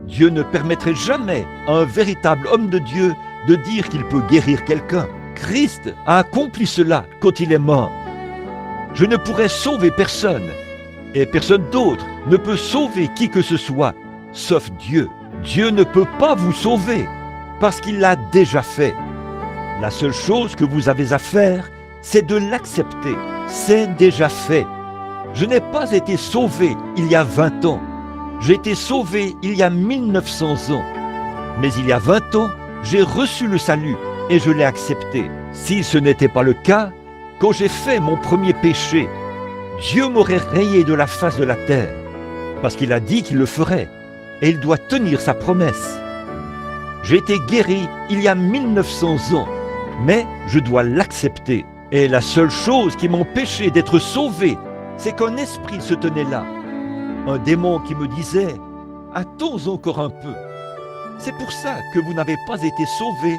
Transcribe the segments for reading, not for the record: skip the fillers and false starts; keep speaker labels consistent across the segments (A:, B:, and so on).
A: Dieu ne permettrait jamais à un véritable homme de Dieu de dire qu'il peut guérir quelqu'un. Christ a accompli cela quand il est mort. Je ne pourrais sauver personne, et personne d'autre ne peut sauver qui que ce soit, sauf Dieu. Dieu ne peut pas vous sauver, parce qu'il l'a déjà fait. La seule chose que vous avez à faire, c'est de l'accepter. C'est déjà fait. Je n'ai pas été sauvé il y a 20 ans. J'ai été sauvé il y a 1900 ans. Mais il y a 20 ans, j'ai reçu le salut et je l'ai accepté. Si ce n'était pas le cas, quand j'ai fait mon premier péché, Dieu m'aurait rayé de la face de la terre, parce qu'il a dit qu'il le ferait, et il doit tenir sa promesse. J'ai été guéri il y a 1900 ans, mais je dois l'accepter. Et la seule chose qui m'empêchait d'être sauvé, c'est qu'un esprit se tenait là. Un démon qui me disait « Attends encore un peu ». C'est pour ça que vous n'avez pas été sauvé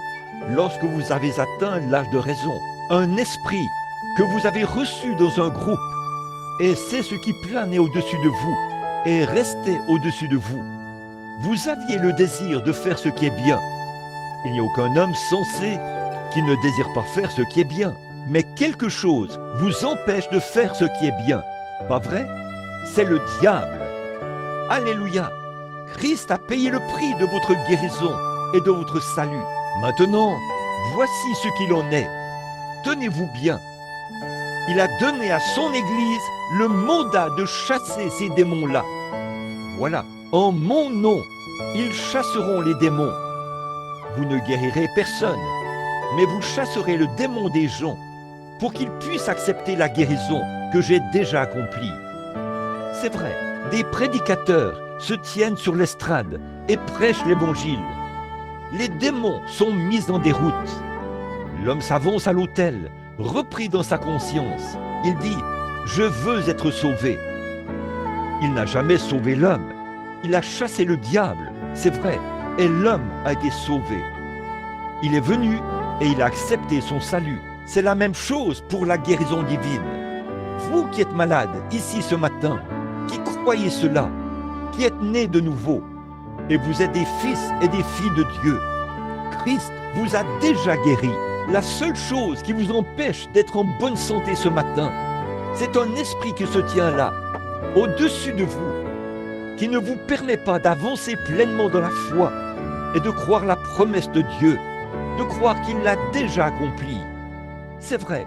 A: lorsque vous avez atteint l'âge de raison. Un esprit que vous avez reçu dans un groupe, et c'est ce qui planait au-dessus de vous et restait au-dessus de vous. Vous aviez le désir de faire ce qui est bien. Il n'y a aucun homme sensé qui ne désire pas faire ce qui est bien. Mais quelque chose vous empêche de faire ce qui est bien. Pas vrai? C'est le diable. Alléluia! Christ a payé le prix de votre guérison et de votre salut. Maintenant, voici ce qu'il en est. Tenez-vous bien. Il a donné à son Église le mandat de chasser ces démons-là. Voilà, en mon nom, ils chasseront les démons. Vous ne guérirez personne, mais vous chasserez le démon des gens pour qu'ils puissent accepter la guérison que j'ai déjà accomplie. C'est vrai, des prédicateurs se tiennent sur l'estrade et prêchent l'Évangile. Les démons sont mis en déroute. L'homme s'avance à l'autel, repris dans sa conscience. Il dit « Je veux être sauvé ». Il n'a jamais sauvé l'homme. Il a chassé le diable, c'est vrai, et l'homme a été sauvé. Il est venu et il a accepté son salut. C'est la même chose pour la guérison divine. Vous qui êtes malade ici ce matin, qui croyez cela, qui êtes nés de nouveau, et vous êtes des fils et des filles de Dieu, Christ vous a déjà guéri. La seule chose qui vous empêche d'être en bonne santé ce matin, c'est un esprit qui se tient là, au-dessus de vous, qui ne vous permet pas d'avancer pleinement dans la foi et de croire la promesse de Dieu, de croire qu'il l'a déjà accomplie. C'est vrai,